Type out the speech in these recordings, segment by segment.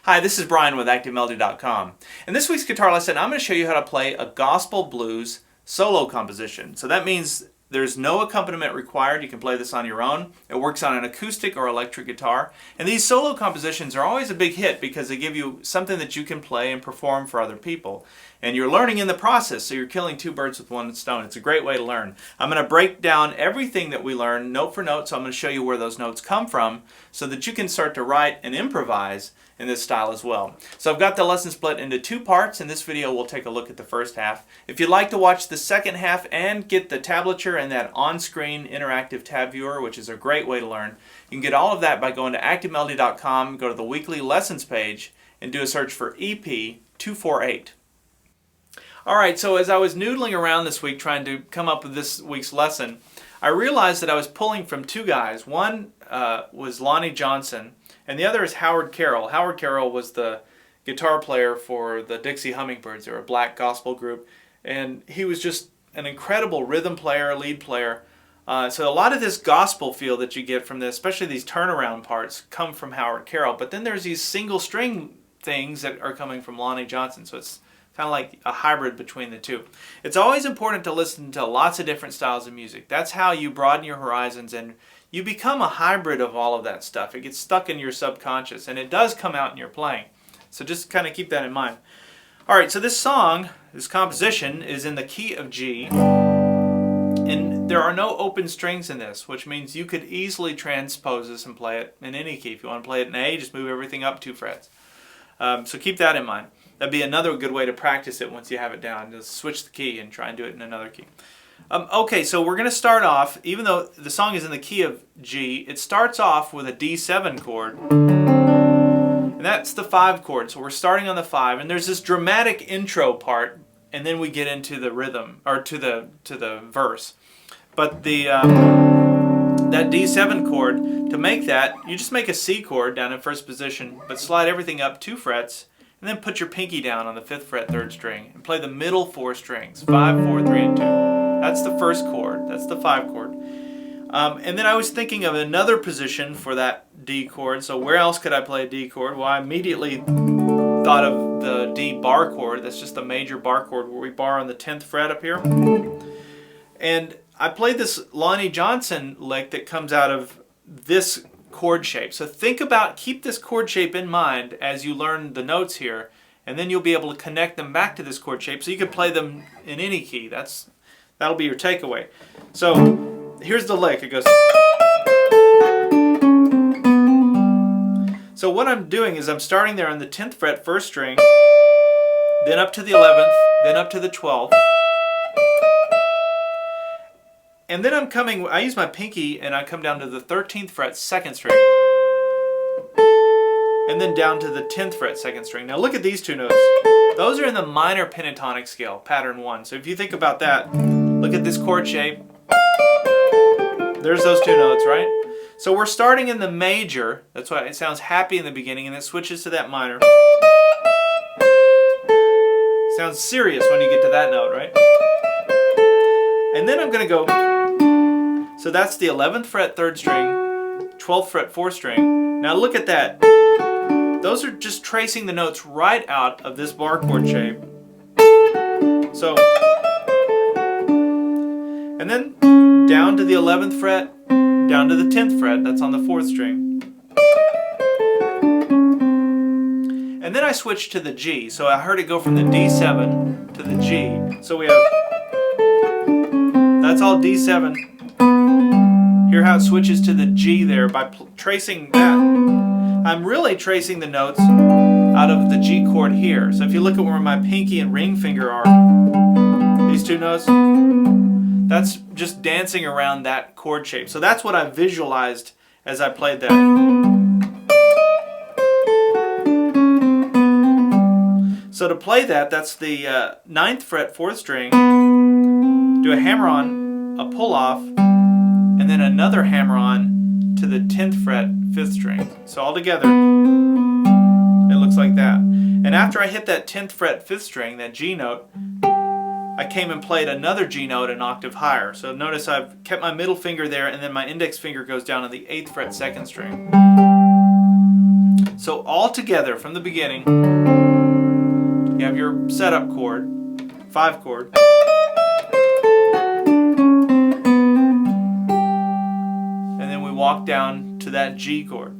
Hi, this is Brian with ActiveMelody.com. In this week's guitar lesson, I'm going to show you how to play a gospel blues solo composition. So that means there's no accompaniment required. You can play this on your own. It works on an acoustic or electric guitar. And these solo compositions are always a big hit because they give you something that you can play and perform for other people. And you're learning in the process, so you're killing two birds with one stone. It's a great way to learn. I'm going to break down everything that we learn note for note, so I'm going to show you where those notes come from so that you can start to write and improvise in this style as well. So I've got the lesson split into two parts. In this video we'll take a look at the first half. If you'd like to watch the second half and get the tablature and that on-screen interactive tab viewer, which is a great way to learn, you can get all of that by going to ActiveMelody.com, go to the weekly lessons page, and do a search for EP248. Alright, so as I was noodling around this week trying to come up with this week's lesson, I realized that I was pulling from two guys. One was Lonnie Johnson, and the other is Howard Carroll. Howard Carroll was the guitar player for the Dixie Humingbirds. They're a black gospel group, and he was just an incredible rhythm player, lead player. So a lot of this gospel feel that you get from this, especially these turnaround parts, come from Howard Carroll. But then there's these single string things that are coming from Lonnie Johnson. So it's kind of like a hybrid between the two. It's always important to listen to lots of different styles of music. That's how you broaden your horizons and you become a hybrid of all of that stuff. It gets stuck in your subconscious and it does come out in your playing. So just kind of keep that in mind. Alright, so this song, this composition, is in the key of G. And there are no open strings in this, which means you could easily transpose this and play it in any key. If you want to play it in A, just move everything up 2 frets. So keep that in mind. That'd be another good way to practice it once you have it down. Just switch the key and try and do it in another key. Okay, so we're going to start off, even though the song is in the key of G, it starts off with a D7 chord. And that's the 5 chord. So we're starting on the 5, and there's this dramatic intro part, and then we get into the rhythm, or to the verse. But the that D7 chord, to make that, you just make a C chord down in first position, but slide everything up 2 frets, and then put your pinky down on the 5th fret 3rd string, and play the middle 4 strings, 5, 4, 3, and 2. That's the first chord, that's the 5 chord. And then I was thinking of another position for that D chord, so where else could I play a D chord? Well, I immediately thought of the D bar chord. That's just a major bar chord where we bar on the 10th fret up here. And I played this Lonnie Johnson lick that comes out of this chord shape. So keep this chord shape in mind as you learn the notes here, and then you'll be able to connect them back to this chord shape so you can play them in any key. That'll be your takeaway. So here's the lick. It goes. So what I'm doing is I'm starting there on the 10th fret 1st string, then up to the 11th, then up to the 12th. And then I use my pinky and I come down to the 13th fret 2nd string. And then down to the 10th fret 2nd string. Now look at these two notes. Those are in the minor pentatonic scale, pattern 1. So if you think about that, look at this chord shape. There's those two notes, right? So we're starting in the major. That's why it sounds happy in the beginning, and it switches to that minor. Sounds serious when you get to that note, right? And then I'm going to go. So that's the 11th fret 3rd string, 12th fret 4th string. Now look at that. Those are just tracing the notes right out of this bar chord shape. So, and then down to the 11th fret, down to the 10th fret, that's on the 4th string. And then I switched to the G, so I heard it go from the D7 to the G. So we have, that's all D7. Hear how it switches to the G there by tracing that. I'm really tracing the notes out of the G chord here. So if you look at where my pinky and ring finger are, these two notes, that's just dancing around that chord shape. So that's what I visualized as I played that. So to play that, that's the 9th fret 4th string, do a hammer-on, a pull-off, and then another hammer-on to the 10th fret 5th string. So all together, it looks like that. And after I hit that 10th fret 5th string, that G note, I came and played another G note an octave higher. So notice I've kept my middle finger there, and then my index finger goes down on the 8th fret 2nd string. So all together from the beginning, you have your setup chord, 5 chord. And then we walk down to that G chord.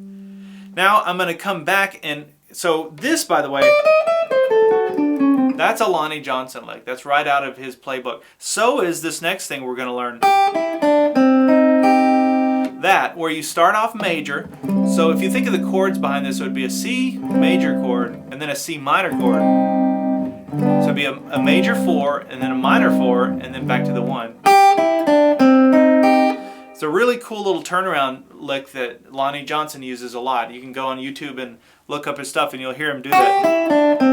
Now I'm going to come back and, so this, by the way, that's a Lonnie Johnson lick. That's right out of his playbook. So is this next thing we're going to learn. That, where you start off major. So if you think of the chords behind this, it would be a C major chord and then a C minor chord. So it'd be a major 4 and then a minor 4 and then back to the 1. It's a really cool little turnaround lick that Lonnie Johnson uses a lot. You can go on YouTube and look up his stuff and you'll hear him do that.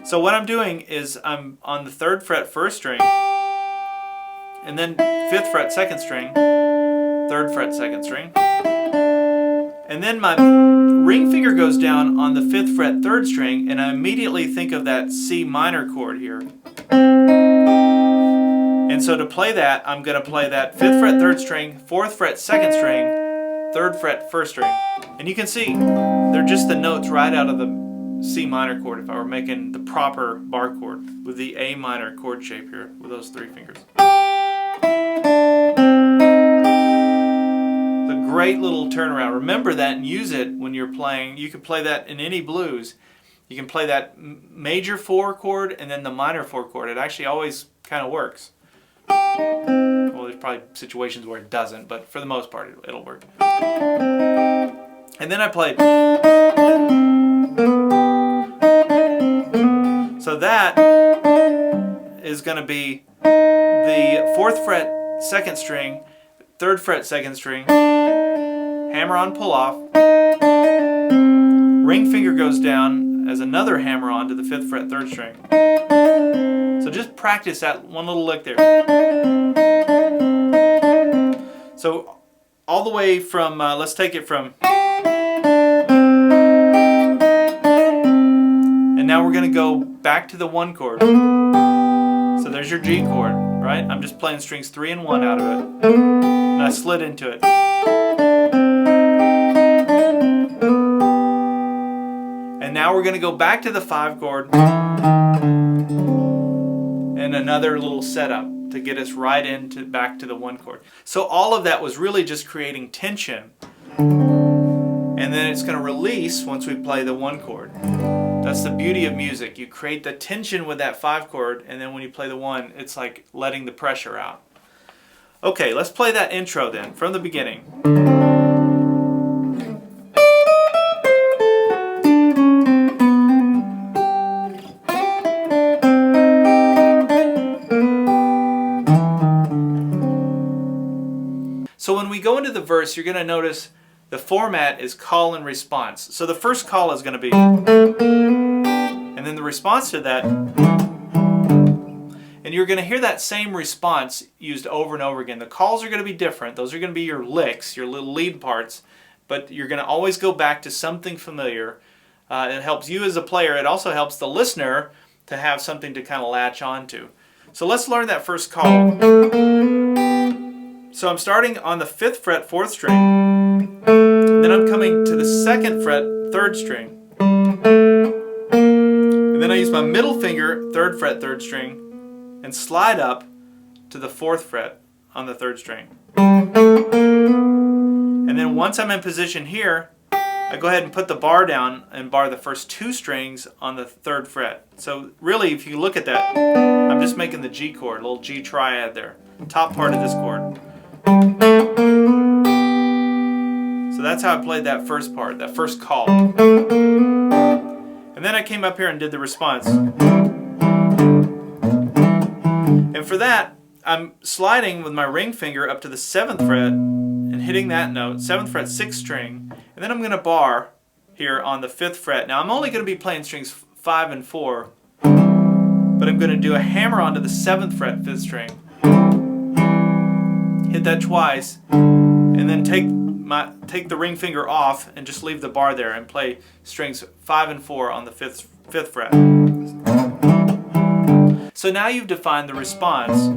So what I'm doing is I'm on the 3rd fret 1st string and then 5th fret 2nd string, 3rd fret 2nd string, and then my ring finger goes down on the 5th fret 3rd string and I immediately think of that C minor chord here. And so to play that, I'm going to play that 5th fret 3rd string, 4th fret 2nd string, 3rd fret 1st string. And you can see they're just the notes right out of the C minor chord if I were making the proper bar chord with the A minor chord shape here with those 3 fingers. The great little turnaround. Remember that and use it when you're playing. You can play that in any blues. You can play that major 4 chord and then the minor 4 chord. It actually always kind of works. Well, there's probably situations where it doesn't, but for the most part it'll work. And then I played. So that is going to be the 4th fret 2nd string, 3rd fret 2nd string, hammer on pull off, ring finger goes down as another hammer on to the 5th fret 3rd string. So just practice that one little lick there. So all the way from, let's take it from, and now we're going to go back to the 1 chord. So there's your G chord, right? I'm just playing strings 3 and 1 out of it. And I slid into it. And now we're going to go back to the 5 chord and another little setup to get us right into back to the 1 chord. So all of that was really just creating tension. And then it's going to release once we play the 1 chord. That's the beauty of music. You create the tension with that 5 chord, and then when you play the 1, it's like letting the pressure out. Okay, let's play that intro then, from the beginning. So when we go into the verse, you're going to notice the format is call and response. So the first call is going to be, and then the response to that, and you're going to hear that same response used over and over again. The calls are going to be different. Those are going to be your licks, your little lead parts, but you're going to always go back to something familiar. It helps you as a player. It also helps the listener to have something to kind of latch onto. So let's learn that first call. So I'm starting on the 5th fret 4th string, then I'm coming to the 2nd fret 3rd string, and then I use my middle finger 3rd fret 3rd string and slide up to the 4th fret on the 3rd string. And then once I'm in position here, I go ahead and put the bar down and bar the first 2 strings on the 3rd fret. So really, if you look at that, I'm just making the G chord, a little G triad there, top part of this chord. So that's how I played that first part, that first call. And then I came up here and did the response. And for that, I'm sliding with my ring finger up to the 7th fret and hitting that note, 7th fret 6th string, and then I'm going to bar here on the 5th fret. Now I'm only going to be playing strings 5 and 4, but I'm going to do a hammer onto the 7th fret 5th string, hit that twice, and then take the ring finger off and just leave the bar there and play strings 5 and 4 on the 5th fret. So now you've defined the response.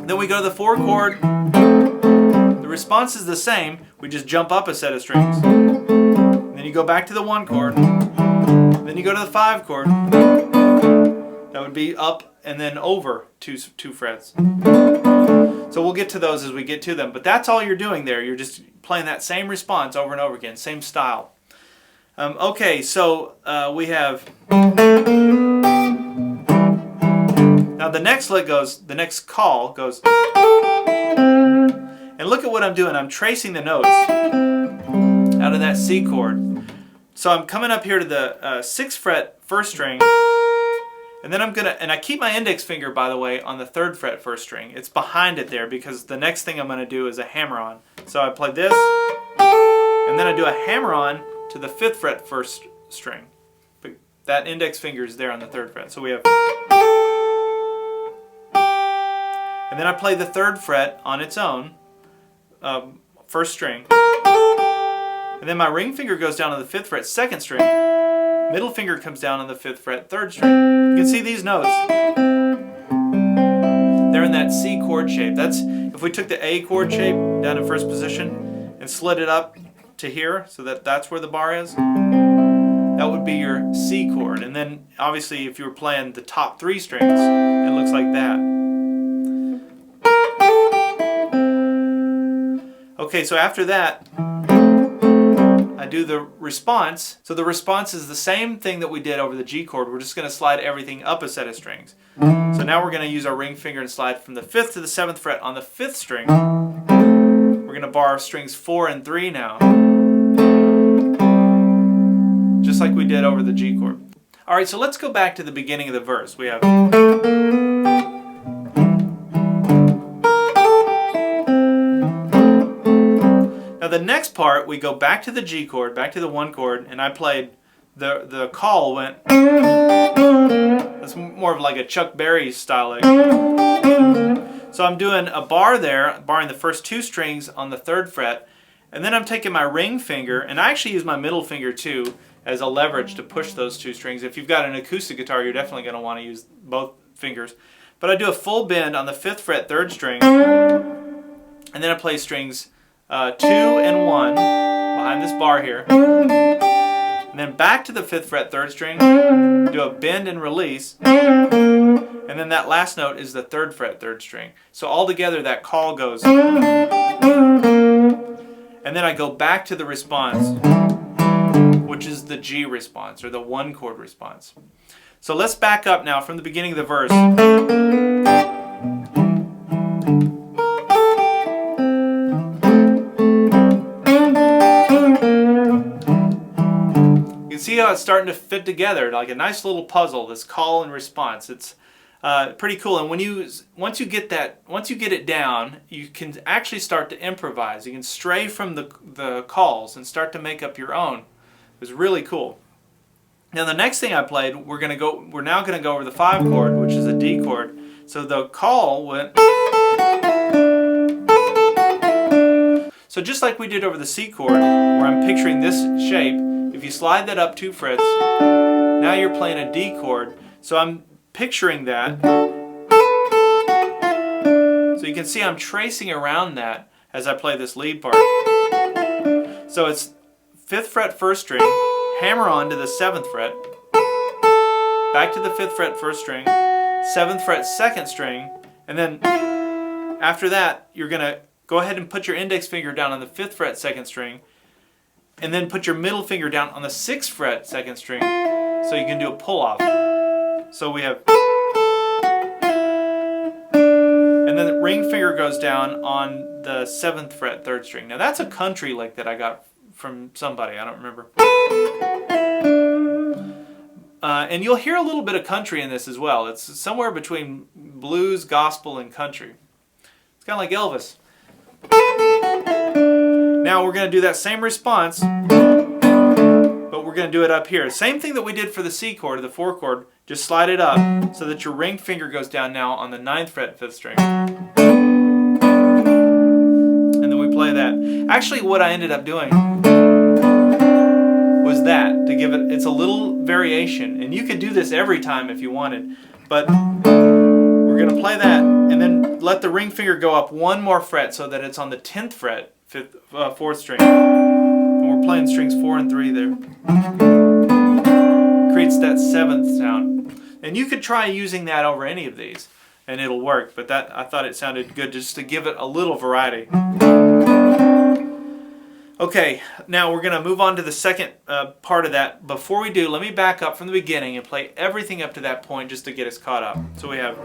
Then we go to the 4 chord. The response is the same, we just jump up a set of strings. And then you go back to the 1 chord, then you go to the 5 chord. That would be up and then over two frets. So we'll get to those as we get to them, but that's all you're doing there. You're just playing that same response over and over again, same style. Okay, so we have... Now the next lick goes, the next call goes... And look at what I'm doing. I'm tracing the notes out of that C chord. So I'm coming up here to the 6th fret 1st string, and then I'm gonna, and I keep my index finger, by the way, on the 3rd fret 1st string. It's behind it there because the next thing I'm gonna do is a hammer-on. So I play this, and then I do a hammer-on to the 5th fret 1st string. But that index finger is there on the 3rd fret. So we have, and then I play the 3rd fret on its own, 1st string. And then my ring finger goes down on the 5th fret 2nd string. Middle finger comes down on the 5th fret 3rd string. You can see these notes. They're in that C chord shape. That's if we took the A chord shape down in 1st position and slid it up to here, so that's where the bar is. That would be your C chord. And then obviously if you were playing the top 3 strings, it looks like that. Okay, so after that, I do the response. So the response is the same thing that we did over the G chord. We're just going to slide everything up a set of strings. So now we're going to use our ring finger and slide from the 5th to the 7th fret on the 5th string. We're going to bar strings 4 and 3 now, just like we did over the G chord. Alright, so let's go back to the beginning of the verse. We have... The next part, we go back to the G chord, back to the 1 chord, and I played, the call went, that's more of like a Chuck Berry style. So I'm doing a bar there, barring the first 2 strings on the 3rd fret, and then I'm taking my ring finger, and I actually use my middle finger too as a leverage to push those 2 strings. If you've got an acoustic guitar, you're definitely going to want to use both fingers. But I do a full bend on the 5th fret 3rd string, and then I play strings 2 and 1 behind this bar here, and then back to the 5th fret 3rd string, do a bend and release, and then that last note is the 3rd fret 3rd string. So all together that call goes, and then I go back to the response, which is the G response or the 1 chord response. So let's back up now from the beginning of the verse. See how it's starting to fit together like a nice little puzzle, this call and response. It's pretty cool, and when once you get it down, you can actually start to improvise. You can stray from the calls and start to make up your own. It was really cool. Now the next thing I played, we're now going to go over the 5 chord, which is a D chord. So the call went, so just like we did over the C chord, where I'm picturing this shape. If you slide that up 2 frets, now you're playing a D chord. So I'm picturing that. So you can see I'm tracing around that as I play this lead part. So it's 5th fret 1st string, hammer on to the 7th fret, back to the 5th fret 1st string, 7th fret 2nd string, and then after that you're going to go ahead and put your index finger down on the 5th fret 2nd string, and then put your middle finger down on the 6th fret 2nd string so you can do a pull-off. So we have, and then the ring finger goes down on the 7th fret 3rd string. Now that's a country lick that I got from somebody, I don't remember. And you'll hear a little bit of country in this as well. It's somewhere between blues, gospel, and country. It's kind of like Elvis. Now we're going to do that same response, but we're going to do it up here. Same thing that we did for the C chord or the 4 chord. Just slide it up so that your ring finger goes down now on the 9th fret 5th string. And then we play that. Actually what I ended up doing was that, to give it, it's a little variation. And you could do this every time if you wanted. But we're going to play that and then let the ring finger go up 1 more fret so that it's on the 10th fret 4th string. And we're we're playing strings 4 and 3 there. Creates that 7th sound. And you could try using that over any of these and it'll work, but that I thought it sounded good just to give it a little variety. Okay, now we're going to move on to the second part of that. Before we do, let me back up from the beginning and play everything up to that point just to get us caught up. So we have...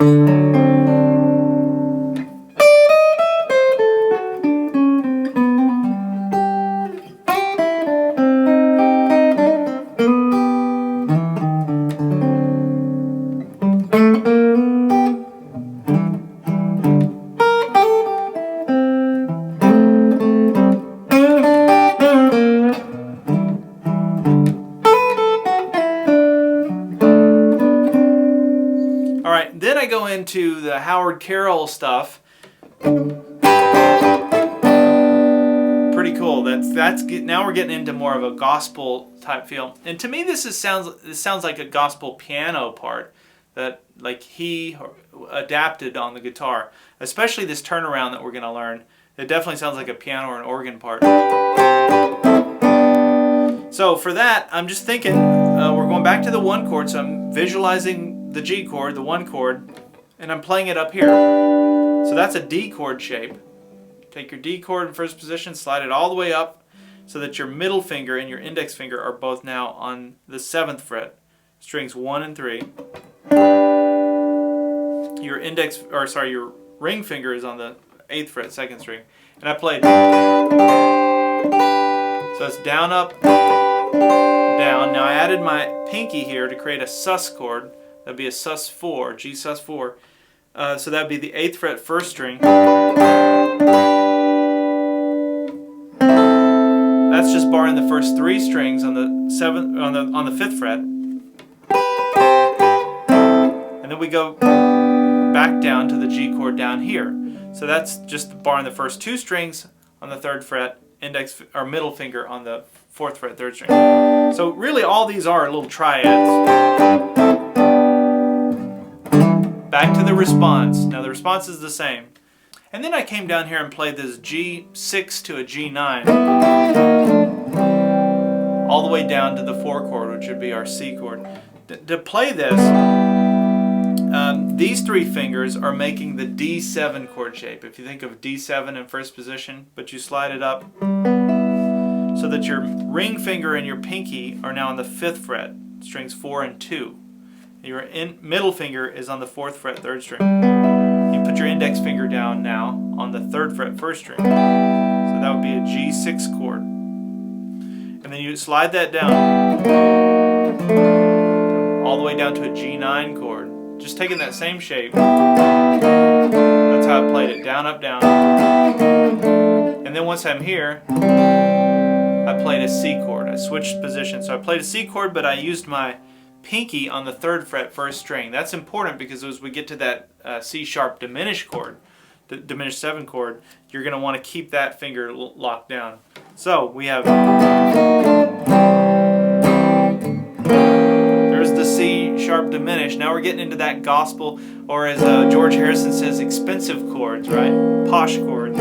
Then I go into the Howard Carroll stuff. Pretty cool. Now we're getting into more of a gospel type feel. And to me, this sounds like a gospel piano part that like he adapted on the guitar. Especially this turnaround that we're going to learn. It definitely sounds like a piano or an organ part. So for that, I'm just thinking we're going back to the 1 chord. So I'm visualizing the G chord, the 1 chord, and I'm playing it up here. So that's a D chord shape. Take your D chord in first position, slide it all the way up so that your middle finger and your index finger are both now on the 7th fret, strings 1 and 3. Your ring finger is on the 8th fret, 2nd string. And I played. So it's down, up, down. Now I added my pinky here to create a sus chord. That'd be a sus4, G sus4. So that'd be the 8th fret, 1st string. That's just barring the first 3 strings on the 7th, on the 5th fret. And then we go back down to the G chord down here. So that's just barring the first 2 strings on the 3rd fret, index or middle finger on the 4th fret, 3rd string. So really all these are little triads. Back to the response. Now the response is the same. And then I came down here and played this G6 to a G9. All the way down to the 4 chord, which would be our C chord. To play this, these 3 fingers are making the D7 chord shape. If you think of D7 in first position, but you slide it up so that your ring finger and your pinky are now on the 5th fret, strings 4 and 2. Your middle finger is on the 4th fret, 3rd string. You put your index finger down now on the 3rd fret, 1st string. So that would be a G6 chord. And then you slide that down all the way down to a G9 chord. Just taking that same shape. That's how I played it, down, up, down. And then once I'm here, I played a C chord. I switched positions. So I played a C chord, but I used my pinky on the 3rd fret, 1st string. That's important because as we get to that C sharp diminished chord, the diminished 7 chord, you're going to want to keep that finger locked down. So we have, there's the C sharp diminished. Now we're getting into that gospel, or as George Harrison says, expensive chords, right? Posh chords.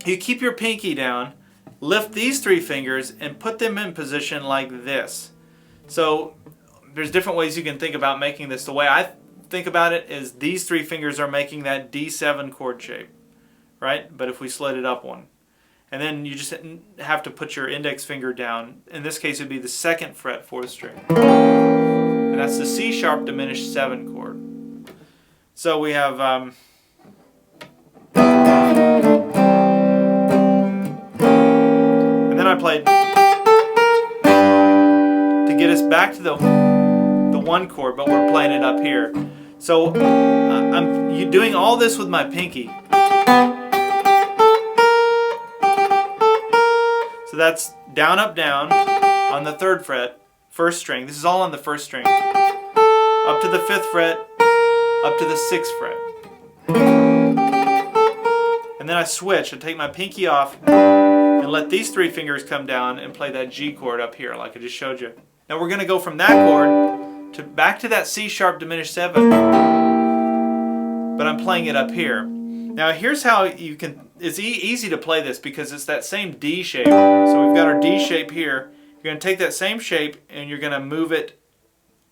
You keep your pinky down, lift these 3 fingers, and put them in position like this. So there's different ways you can think about making this. The way I think about it is these 3 fingers are making that D7 chord shape, right? But if we slid it up 1. And then you just have to put your index finger down. In this case it would be the 2nd fret, 4th string. And that's the C sharp diminished 7 chord. So we have... and then I played... get us back to the 1 chord, but we're playing it up here. So I'm doing all this with my pinky. So that's down, up, down on the 3rd fret, 1st string. This is all on the 1st string. Up to the 5th fret, up to the 6th fret. And then I switch. I take my pinky off and let these 3 fingers come down and play that G chord up here like I just showed you. Now we're going to go from that chord to back to that C sharp diminished 7, but I'm playing it up here. Now here's how you can it's easy to play this because it's that same D shape. So we've got our D shape here. You're going to take that same shape and you're going to move it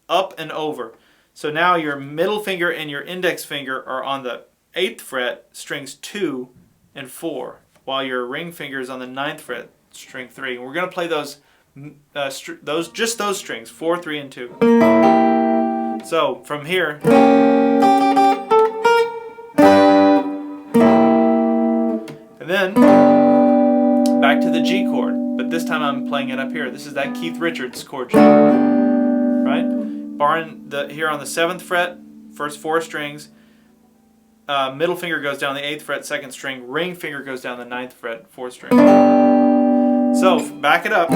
up and over. So now your middle finger and your index finger are on the 8th fret, strings 2 and 4, while your ring finger is on the 9th fret, string 3. And we're going to play those strings, 4, 3, and 2. So from here, and then back to the G chord, but this time I'm playing it up here. This is that Keith Richards chord shape, right? Barring here on the 7th fret, first 4 strings. Middle finger goes down the 8th fret, 2nd string. Ring finger goes down the 9th fret, 4th string. So back it up.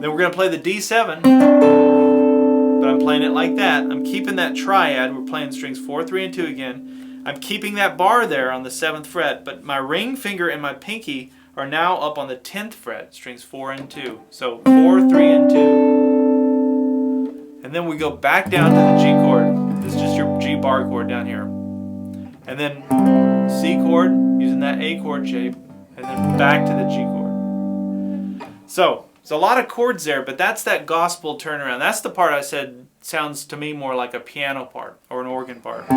Then we're going to play the D7, but I'm playing it like that. I'm keeping that triad. We're playing strings 4, 3, and 2 again. I'm keeping that bar there on the 7th fret, but my ring finger and my pinky are now up on the 10th fret, strings 4 and 2. So 4, 3, and 2. And then we go back down to the G chord. This is just your G bar chord down here. And then C chord, using that A chord shape, and then back to the G chord. So, there's a lot of chords there, but that's that gospel turnaround. That's the part I said sounds to me more like a piano part or an organ part.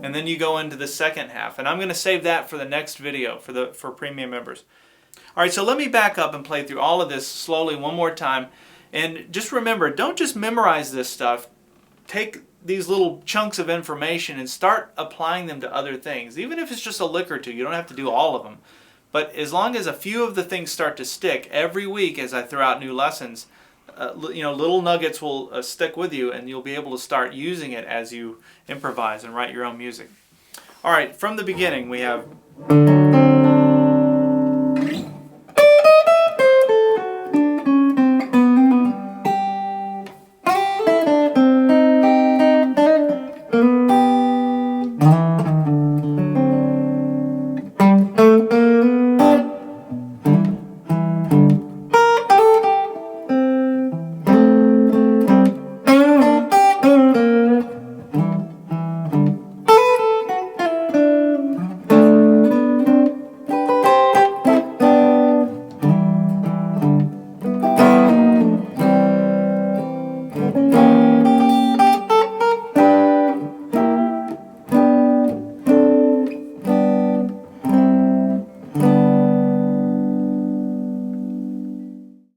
And then you go into the second half, and I'm going to save that for the next video for premium members. All right, so let me back up and play through all of this slowly one more time. And just remember, don't just memorize this stuff. Take these little chunks of information and start applying them to other things. Even if it's just a lick or two, you don't have to do all of them. But as long as a few of the things start to stick every week as I throw out new lessons, little nuggets will stick with you, and you'll be able to start using it as you improvise and write your own music. All right, from the beginning we have